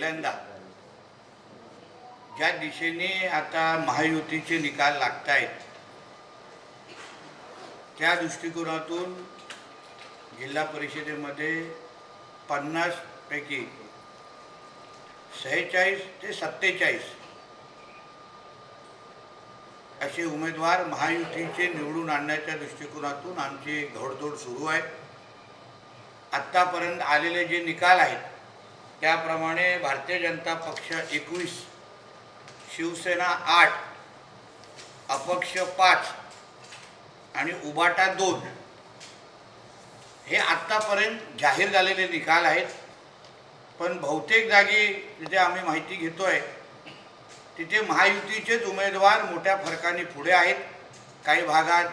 पहिल्यांदा ज्या दिशेने आता महायुतीचे निकाल लागत आहेत त्या दृष्टिकोनातून जिल्हा परिषदेमध्ये 50 पैकी 46 ते 47 असे उमेदवार महायुतीचे निवडून आणण्याच्या दृष्टिकोनातून आमची घोडदौड सुरू आहे। आत्तापर्यंत आलेले जे निकाल आहेत त्याप्रमाणे भारतीय जनता पक्ष 21, शिवसेना 8, अपक्ष 5 आणि उबाटा 2 हे आत्तापर्यंत जाहीर झालेले निकाल आहेत। पण बहुतेक जागी जिथे आम्ही माहिती घेतोय तिथे महायुतीचेच उमेदवार मोठ्या फरकाने पुढे आहेत। काही भागात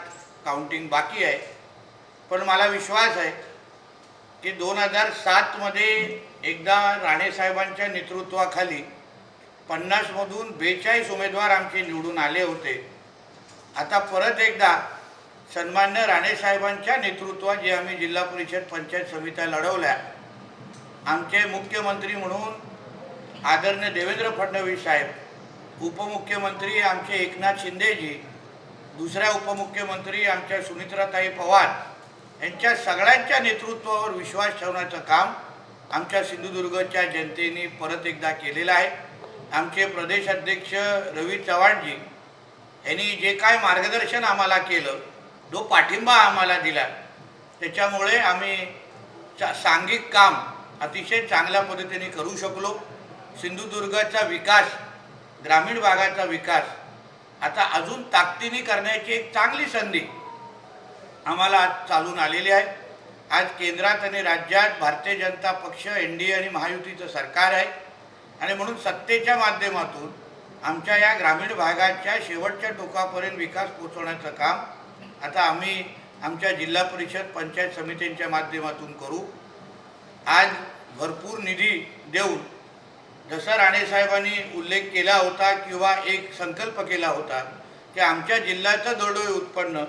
काउंटिंग बाकी आहे, पण मला विश्वास आहे की 2007 मध्ये एकदा राणे साहेबांच्या नेतृत्वाखाली 50 मधून 42 उमेदवार आमचे निवडून आले होते। आता परत एकदा सन्मान्य राणे साहेबांच्या नेतृत्वात जे आम्ही जिल्हा परिषद पंचायत समित्या लढवल्या, आमचे मुख्यमंत्री म्हणून आदरणीय देवेंद्र फडणवीस साहेब, उपमुख्यमंत्री आमचे एकनाथ शिंदेजी, दुसऱ्या उपमुख्यमंत्री आमच्या सुनित्राताई पवार यांच्या सगळ्यांच्या नेतृत्वावर विश्वास ठेवण्याचं काम आमच्या सिंधुदुर्गच्या जनतेने परत एकदा केलेलं आहे। आमचे प्रदेश अध्यक्ष रवी चव्हाणजी यांनी जे काय मार्गदर्शन आम्हाला केलं, जो पाठिंबा आम्हाला दिला, त्याच्यामुळे आम्ही सांघिक काम अतिशय चांगल्या पद्धतीने करू शकलो। सिंधुदुर्गाचा विकास, ग्रामीण भागाचा विकास आता अजून ताकदीने करण्याची एक चांगली संधी आम्हाला आज चालून आलेली आहे। आज केंद्रात आणि राज्यात भारतीय जनता पक्ष, एनडीए आणि महायुतीचं सरकार आहे आणि म्हणून सत्तेच्या माध्यमातून आमच्या या ग्रामीण भागाच्या शेवटच्या टोकापर्यंत विकास पोहोचवण्याचं काम आता आम्ही आमच्या जिल्हा परिषद पंचायत समित्यांच्या माध्यमातून करू। आज भरपूर निधी देऊन जसं राणेसाहेबांनी उल्लेख केला होता किंवा एक संकल्प केला होता की आमच्या जिल्ह्याचं दरडोई उत्पन्न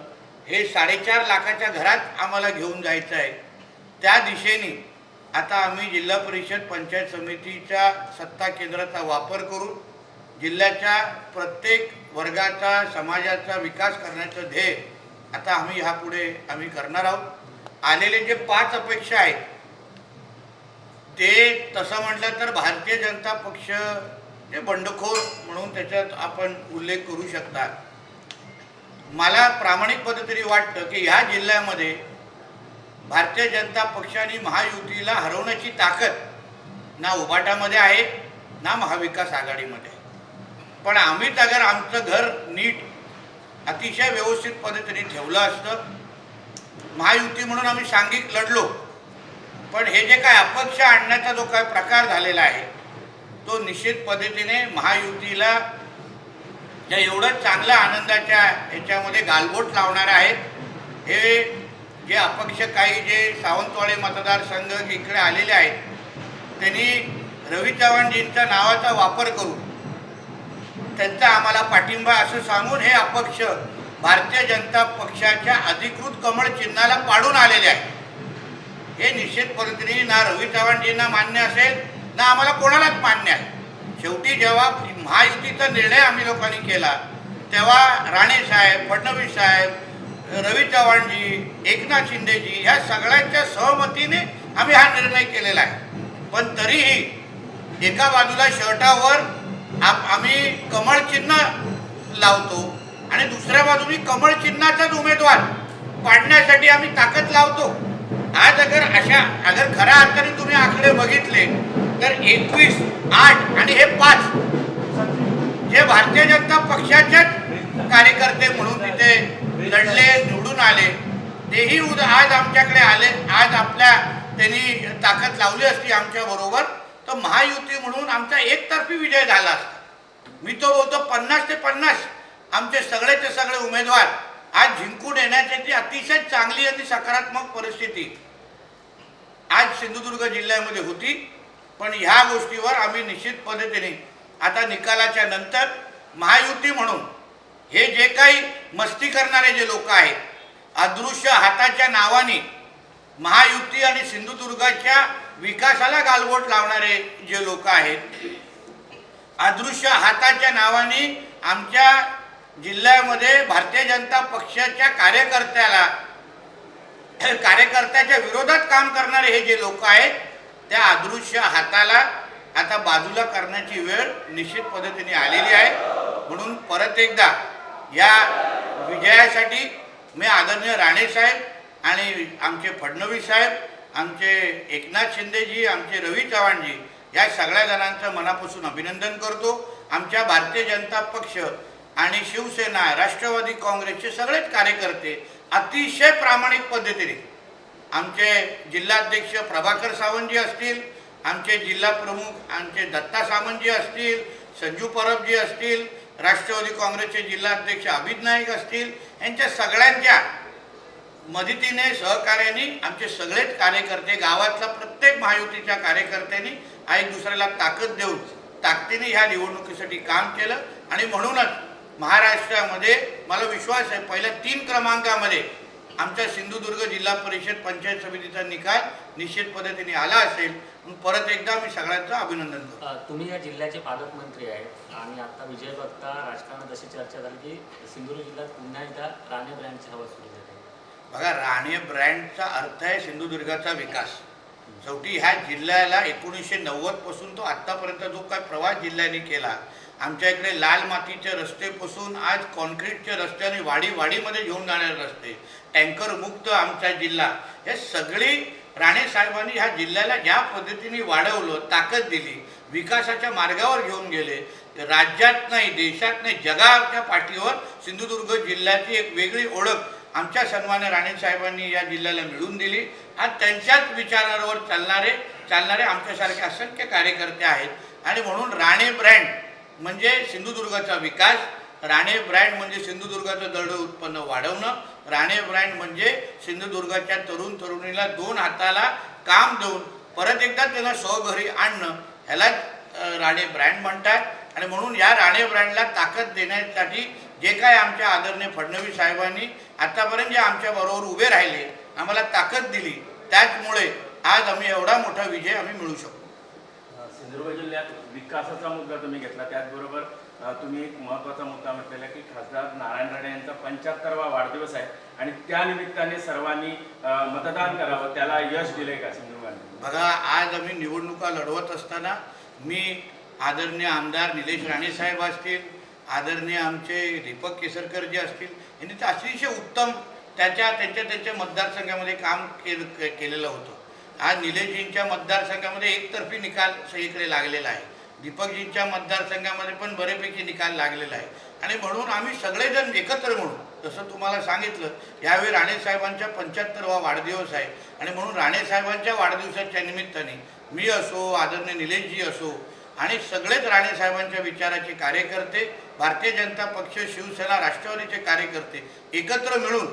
हे 4.5 लाखाच्या घरात आम्हाला घेऊन जायचं आहे, त्या दिशेने आता आम्ही जिल्हा परिषद पंचायत समितीच्या सत्ता केंद्राचा वापर करून जिल्ह्याच्या प्रत्येक वर्गाचा, समाजाचा विकास करण्याचं ध्येय आता आम्ही ह्यापुढे आम्ही करणार आहोत। आलेले जे 5 अपेक्षा आहेत ते तसं म्हटलं तर भारतीय जनता पक्ष जे बंडखोर म्हणून त्याच्यात आपण उल्लेख करू शकता। मला प्रामाणिक पद्धतीने वाटतं की ह्या जिल्ह्यामध्ये भारतीय जनता पक्षाने महायुतीला हरवण्याची ताकद ना उबाटामध्ये आहे ना महाविकास आघाडीमध्ये आहे। पण आम्हीच अगर आमचं घर नीट अतिशय व्यवस्थित पद्धतीने ठेवलं असतं, महायुती म्हणून आम्ही सांघिक लढलो, पण हे जे काय अपक्ष आणण्याचा जो काय प्रकार झालेला आहे तो निश्चित पद्धतीने महायुतीला ज्या एवढं चांगल्या आनंदाच्या ह्याच्यामध्ये गालबोट लावणार आहे। हे जे अपक्ष काही जे सावंतवाडी मतदारसंघ इकडे आलेले आहेत त्यांनी रवी चव्हाणजींच्या नावाचा वापर करून त्यांचा आम्हाला पाठिंबा असं सांगून हे अपक्ष भारतीय जनता पक्षाच्या अधिकृत कमळ चिन्हाला पाडून आलेले आहे। हे निश्चित पद्धतीने ना रवी चव्हाणजींना मान्य असेल ना आम्हाला कोणालाच मान्य आहे। शेवटी जेव्हा महायुतीचा निर्णय आम्ही लोकांनी केला तेव्हा राणे साहेब, फडणवीस साहेब, रवी चव्हाणजी, एकनाथ शिंदेजी ह्या सगळ्यांच्या सहमतीने आम्ही हा निर्णय केलेला आहे। पण तरीही एका बाजूला शर्टावर आम्ही कमळ चिन्ह लावतो आणि दुसऱ्या बाजूने कमळ चिन्हाचाच उमेदवार पाडण्यासाठी आम्ही ताकद लावतो। आज अगर खऱ्या अर्थाने तुम्ही आकडे बघितले तर 21, 8 आणि हे 5 जे भारतीय जनता पक्षाचेच कार्यकर्ते म्हणून तिथे लढले, निवडून आले, तेही आज आमच्याकडे आले। आज त्यांनी ताकद लावली असती आमच्या बरोबर तर महायुती म्हणून आमचा एकतर्फी विजय झाला असता। मी तो बोलतो 50 ते 50 आमचे सगळेचे सगळे उमेदवार आज जिंकून येण्याची अतिशय चांगली आणि सकारात्मक परिस्थिती आज सिंधुदुर्ग जिल्ह्यामध्ये होती। पण ह्या गोष्टीवर आम्ही निश्चित पद्धतीने आता निकालाच्या नंतर महायुती म्हणून हे जे काही मस्ती करणारे जे लोक आहेत, अदृश्य हाताच्या नावाने महायुती आणि सिंधुदुर्गाच्या विकासाला गालबोट लावणारे जे लोक आहेत, अदृश्य हाताच्या नावाने आमच्या जिल्ह्यामध्ये भारतीय जनता पक्षाच्या कार्यकर्त्याच्या विरोधात काम करणारे हे जे लोक आहेत, त्या अदृश्य हाताला आता बाजूला करण्याची वेळ निश्चित पद्धतीने आलेली आहे. म्हणून परत एकदा या विजयासाठी मी आदरणीय राणे साहेब आणि आमचे फडणवीस साहेब, आमचे एकनाथ शिंदेजी, आमचे रवी चव्हाणजी या सगळ्या जणांचं मनापासून अभिनंदन करतो. आमच्या भारतीय जनता पक्ष आणि शिवसेना, राष्ट्रवादी काँग्रेसचे सगळेच कार्यकर्ते अतिशय प्रामाणिक पद्धतीने, आमचे जिल्हाध्यक्ष प्रभाकर सावंतजी असतील, आमचे जिल्हा प्रमुख आमचे दत्ता सामंतजी असतील, संजू परबजी असतील, राष्ट्रवादी काँग्रेसचे जिल्हाध्यक्ष अभित नाईक असतील, यांच्या सगळ्यांच्या मदतीने सहकार्याने आमचे सगळेच कार्यकर्ते, गावातल्या प्रत्येक महायुतीच्या कार्यकर्त्यांनी एक दुसऱ्याला ताकद देऊन ताकदीने ह्या निवडणुकीसाठी काम केलं. आणि म्हणूनच महाराष्ट्रामध्ये मला विश्वास आहे पहिल्या 3 क्रमांकामध्ये आमच्या सिंधुदुर्ग जिल्हा परिषद पंचायत समितीचा निकाल निश्चित पद्धतीने आला असेल. परत एकदा मी सगळ्यांचं अभिनंदन करतो. तुम्ही या जिल्ह्याचे पालकमंत्री आहेत आणि आता विजय बघता राजकारणात अशी चर्चा झाली की सिंधुदुर्ग जिल्ह्यात पुन्हा एकदा राणे ब्रँडची हवा सुरू झाली. बघा, राणे ब्रँडचा अर्थ आहे सिंधुदुर्गाचा विकास. शेवटी ह्या जिल्ह्याला 1990 पासून तो आत्तापर्यंत जो काय प्रवास जिल्ह्याने केला, आमच्या इकडे लाल मातीचे रस्तेपासून आज कॉन्क्रीटचे रस्ते आणि वाडीमध्ये घेऊन जाणारे रस्ते, टँकर मुक्त आमचा जिल्हा, हे सगळी राणे साहेबांनी ह्या जिल्ह्याला ज्या पद्धतीने वाढवलं, ताकद दिली, विकासाच्या मार्गावर घेऊन गेले, राज्यात नाही, देशात नाही, जगाच्या पाठीवर सिंधुदुर्ग जिल्ह्याची एक वेगळी ओळख आमच्या सन्मान्य राणे साहेबांनी या जिल्ह्याला मिळवून दिली. आज त्यांच्याच विचारांवर चालणारे आमच्यासारखे असंख्य कार्यकर्ते आहेत. आणि म्हणून राणे ब्रँड म्हणजे सिंधुदुर्गाचा विकास, राणे ब्रँड म्हणजे सिंधुदुर्गाचं दरडोई उत्पन्न वाढवणं, राणे ब्रँड म्हणजे सिंधुदुर्गाच्या तरुण तरुणीला 2 हाताला काम देऊन परत एकदा त्यांना स्वघरी आणणं, ह्यालाच राणे ब्रँड म्हणतात. आणि म्हणून या राणे ब्रँडला ताकद देण्यासाठी जे काय आमच्या आदरणीय फडणवीस साहेबांनी आतापर्यंत जे आमच्याबरोबर उभे राहिले, आम्हाला ताकद दिली, त्याचमुळे आज आम्ही एवढा मोठा विजय आम्ही मिळू शकतो. सिंधुदुर्ग जिल्ह्यात विकासाचा मुद्दा तुम्ही घेतला, त्याचबरोबर तुम्ही एक महत्त्वाचा मुद्दा म्हटलेला की खासदार नारायण राणे यांचा 75वा वाढदिवस आहे आणि त्या निमित्ताने सर्वांनी मतदान करावं, त्याला यश दिले का सिंधुदुर्गाने? बघा, आज आम्ही निवडणुका लढवत असताना मी आदरणीय आमदार निलेश राणे साहेब असतील, आदरणीय आमचे दीपक केसरकर जे असतील, यांनी तर अतिशय उत्तम त्यांच्या मतदारसंघामध्ये काम केलेलं होतं. आज निलेशजींच्या मतदारसंघामध्ये एकतर्फी निकाल सगळीकडे लागलेला आहे, दीपकजींच्या मतदारसंघामध्ये पण बरेपैकी निकाल लागलेला आहे. आणि म्हणून आम्ही सगळेजण एकत्र म्हणून, जसं तुम्हाला सांगितलं, यावेळी राणेसाहेबांचा 75वा वाढदिवस आहे आणि म्हणून राणेसाहेबांच्या वाढदिवसाच्या निमित्ताने मी असो, आदरणीय निलेशजी असो आणि सगळेच राणेसाहेबांच्या विचाराचे कार्यकर्ते, भारतीय जनता पक्ष, शिवसेना, राष्ट्रवादीचे कार्यकर्ते एकत्र मिळून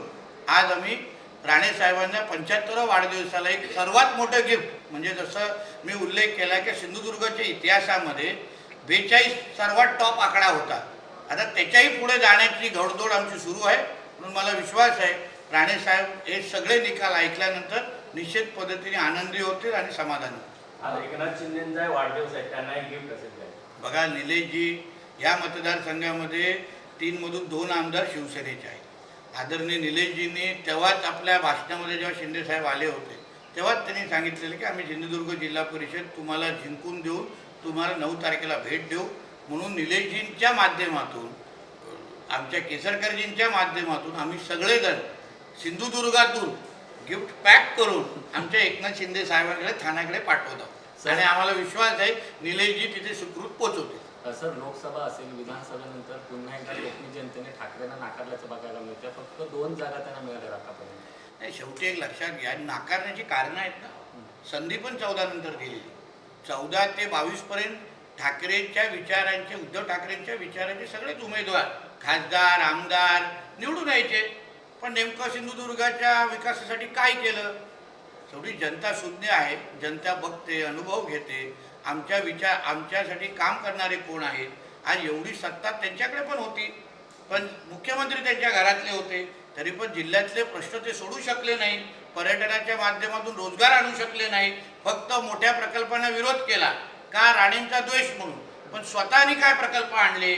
आज आम्ही राणेसाहेबांच्या 75व्या वाढदिवसाला एक सर्वात मोठं गिफ्ट, म्हणजे जसं मी उल्लेख केला की सिंधुदुर्गाच्या इतिहासामध्ये 42 सर्वात टॉप आकडा होता, आता त्याच्याही पुढे जाण्याची घोडदौड आमची सुरू आहे. म्हणून मला विश्वास आहे राणेसाहेब हे सगळे निकाल ऐकल्यानंतर निश्चित पद्धतीने आनंदी होतील आणि समाधानी होतील. आज एकनाथ शिंदेचा वाढदिवस आहे, त्यांना एक गिफ्ट असेल काय? बघा, निलेशजी या मतदारसंघामध्ये 3 मधून 2 आमदार शिवसेनेचे आहेत. आदरणीय निलेशजींनी तेव्हाच आपल्या भाषणामध्ये जेव्हा शिंदेसाहेब आले होते तेव्हाच त्यांनी सांगितलेलं की आम्ही सिंधुदुर्ग जिल्हा परिषद तुम्हाला जिंकून देऊन तुम्हाला 9 तारखेला भेट देऊ. म्हणून निलेशजींच्या माध्यमातून, आमच्या केसरकरजींच्या माध्यमातून आम्ही सगळेजण सिंधुदुर्गातून गिफ्ट पॅक करून आमच्या एकनाथ शिंदे साहेबांकडे ठाण्याकडे पाठवतो आणि आम्हाला विश्वास आहे निलेशजी तिथे सुखरूप पोहोचवते. सर, लोकसभा असेल, विधानसभेनंतर पुन्हा एकदा कोकणी जनतेने ठाकरेंना नाकारल्याचं बघायला मिळतं. फक्त 2 जागा त्यांना मिळाल्या आतापर्यंत. नाही, शेवटी एक लक्षात घ्या, नाकारण्याची कारणं आहेत ना. संधी पण 14 नंतर दिलेली, 14 ते 22 पर्यंत ठाकरेंच्या विचारांचे, उद्धव ठाकरेंच्या विचारांचे सगळेच उमेदवार, खासदार, आमदार निवडून यायचे. पण नेमकं सिंधुदुर्गाच्या विकासासाठी काय केलं? शेवटी जनता शून्य आहे, जनता बघते, अनुभव घेते, आमच्यासाठी काम करणारे कोण आहेत. आज एवढी सत्ता त्यांच्याकडे पण होती, पण मुख्यमंत्री त्यांच्या घरातले होते, तरी पण जिल्ह्यातले प्रश्न ते सोडू शकले नाही, पर्यटनाच्या माध्यमातून रोजगार आणू शकले नाही, फक्त मोठ्या प्रकल्पांना विरोध केला का राणेंचा द्वेष म्हणून, पण स्वतःनी काय प्रकल्प आणले,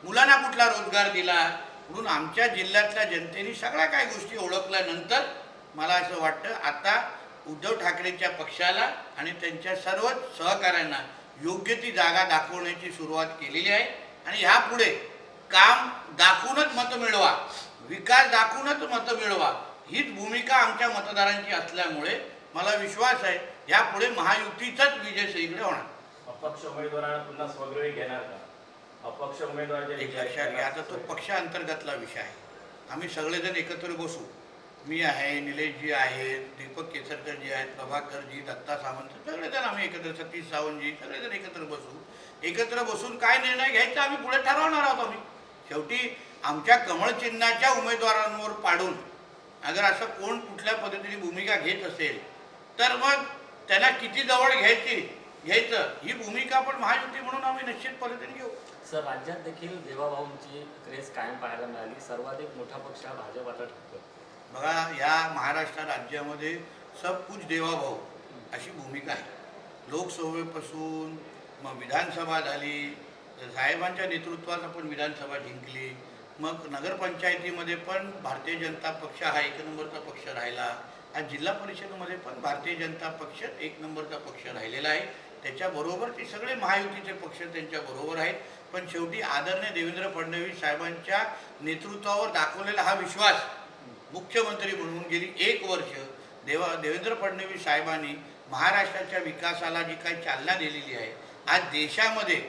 मुलांना कुठला रोजगार दिला, म्हणून आमच्या जिल्ह्यातल्या जनतेने सगळ्या काही गोष्टी ओळखल्यानंतर मला असं वाटतं आता उद्धव ठाकरेंच्या पक्षाला आणि त्यांच्या सर्वच सहकाऱ्यांना योग्य ती जागा दाखवण्याची सुरुवात केलेली आहे आणि ह्यापुढे काम दाखवूनच मतं मिळवा, विकास दाखवूनच मतं मिळवा हीच भूमिका आमच्या मतदारांची असल्यामुळे मला विश्वास आहे यापुढे महायुतीचाच विजय सगळीकडे होणार. अपक्ष उमेदवारांना पुन्हा स्वगृही घेणार का? अपक्ष उमेदवार जे एक लक्षात घ्या, आता तो पक्षांतर्गतला विषय आहे. आम्ही सगळेजण एकत्र बसू, मी आहे, निलेशजी आहेत, दीपक केसरकरजी आहेत, प्रभाकरजी, दत्ता सावंत, सगळेजण आम्ही एकत्र, सतीश सावंतजी, सगळेजण एकत्र बसू. एकत्र बसून काय निर्णय घ्यायचा आम्ही पुढे ठरवणार आहोत. आम्ही शेवटी आमच्या कमळ चिन्हाच्या उमेदवारांवर पाडून अगर असं कोण कुठल्या पद्धतीने भूमिका घेत असेल तर मग त्यांना किती जवळ घ्यायचं ही भूमिका पण महायुती म्हणून आम्ही निश्चित पद्धतीने घेऊ. सर, राज्यात देखील देवाभाऊंची क्रेज कायम पाहायला मिळाली. सर्वाधिक मोठा पक्ष हा भाजप आता ठरतो. बघा, या महाराष्ट्र राज्यामध्ये सब कुछ देवाभाऊ अशी भूमिका आहे. लोकसभेपासून मग विधानसभा झाली, साहेबांच्या नेतृत्वात आपण विधानसभा जिंकली, मग नगरपंचायतीमध्ये पण भारतीय जनता पक्ष हा एक नंबरचा पक्ष राहिला, आज जिल्हा परिषदेमध्ये पण भारतीय जनता पक्ष एक नंबरचा पक्ष राहिलेला आहे. त्याच्याबरोबर ते सगळे महायुतीचे पक्ष त्यांच्याबरोबर आहेत. पण शेवटी आदरणीय देवेंद्र फडणवीस साहेबांच्या नेतृत्वावर दाखवलेला हा विश्वास, मुख्यमंत्री म्हणून गेली 1 वर्ष देवेंद्र फडणवीस साहेबांनी महाराष्ट्राच्या विकासाला जी काही चालना दिलेली आहे, आज देशामध्ये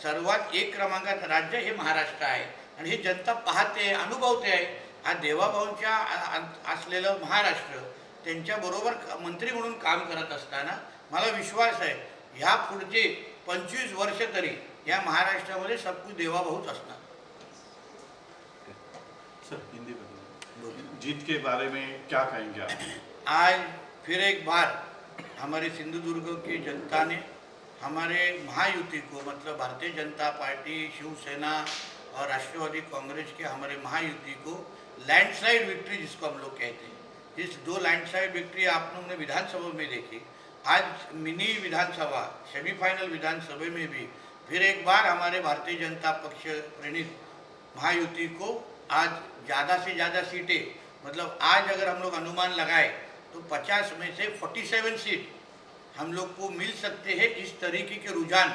सर्वात 1 क्रमांकात राज्य हे महाराष्ट्र आहे आणि हे जनता पाहते, अनुभवते आहे. आज देवाभाऊंच्या असलेलं महाराष्ट्र त्यांच्याबरोबर मंत्री म्हणून काम करत असताना मला विश्वास आहे ह्या पुढचे 25 वर्ष तरी या महाराष्ट्रामध्ये सब कुछ देवाभाऊच असणार. सर, हिंदी में जीत के बारे में क्या कहेंगे आप? आज फिर एक बार हमारे सिंधुदुर्ग की जनता ने हमारे महायुति को, मतलब भारतीय जनता पार्टी, शिवसेना और राष्ट्रवादी कांग्रेस के हमारे महायुति को लैंडस्लाइड विक्ट्री जिसको हम लोग कहते हैं, इस 2 लैंडस्लाइड विक्ट्री आप लोगों ने विधानसभा में देखी. आज मिनी विधानसभा, सेमीफाइनल विधानसभा में भी फिर एक बार हमारे भारतीय जनता पक्ष प्रणीत महायुति को आज ज़्यादा से ज़्यादा सीटें, मतलब आज अगर हम लोग अनुमान लगाए तो 50 में से 47 सीट हम लोग को मिल सकते हैं. इस तरीके के रुझान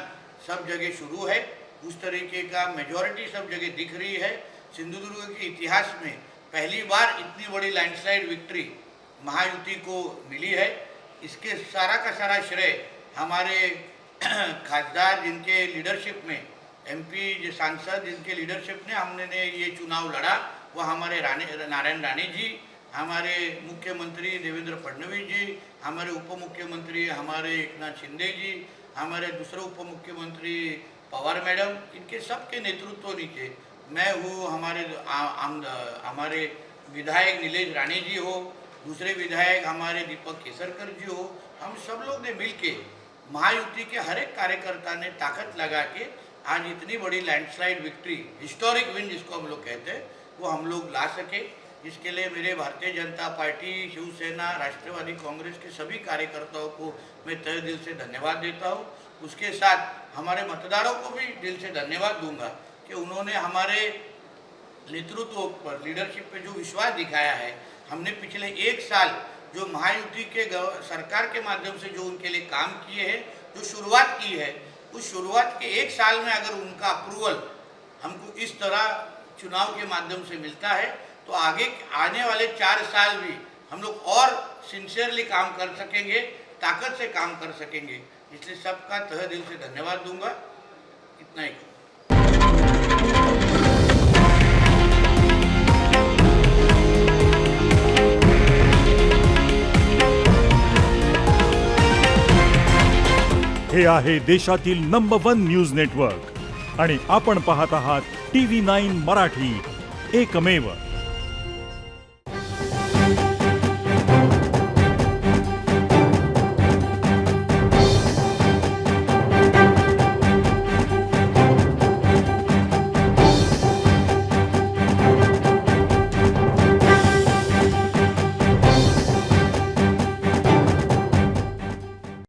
सब जगह शुरू है, उस तरीके का मेजॉरिटी सब जगह दिख रही है. सिंधुदुर्ग के इतिहास में पहली बार इतनी बड़ी लैंडस्लाइड विक्ट्री महायुति को मिली है. इसके सारा का सारा श्रेय हमारे खासदार जिनके लीडरशिप में, एमपी जो सांसद जिनके लीडरशिप में हमने ये चुनाव लड़ा, वह हमारे नारायण राणे जी, हमारे मुख्यमंत्री देवेंद्र फडणवीस जी, हमारे उप मुख्यमंत्री हमारे एकनाथ शिंदे जी, हमारे दूसरे उप मुख्यमंत्री पवार मैडम, इनके सबके नेतृत्व नीचे मैं हूँ, हमारे विधायक नीलेश राणे जी हो, दूसरे विधायक हमारे दीपक केसरकर जी हो, हम सब लोग ने मिलके महायुति के हर एक कार्यकर्ता ने ताकत लगा के आज इतनी बड़ी लैंडस्लाइड विक्ट्री, हिस्टोरिक विन जिसको हम लोग कहते हैं, वो हम लोग ला सके. इसके लिए मेरे भारतीय जनता पार्टी, शिवसेना, राष्ट्रवादी कांग्रेस के सभी कार्यकर्ताओं को मैं तहे दिल से धन्यवाद देता हूँ. उसके साथ हमारे मतदारों को भी दिल से धन्यवाद दूंगा कि उन्होंने हमारे नेतृत्व पर, लीडरशिप पे जो विश्वास दिखाया है. हमने पिछले 1 साल जो महायुति के सरकार के माध्यम से जो उनके लिए काम किए हैं, जो शुरुआत की है, उस शुरुआत के 1 साल में अगर उनका अप्रूवल हमको इस तरह चुनाव के माध्यम से मिलता है तो आगे आने वाले 4 साल भी हम लोग और सिंसियरली काम कर सकेंगे, ताकत से काम कर सकेंगे. इसलिए सबका तहे दिल से धन्यवाद दूंगा. इतना ही. हे आहे देशातील नंबर 1 न्यूज नेटवर्क आणि आपण पाहत आहात TV9 मराठी, एकमेव.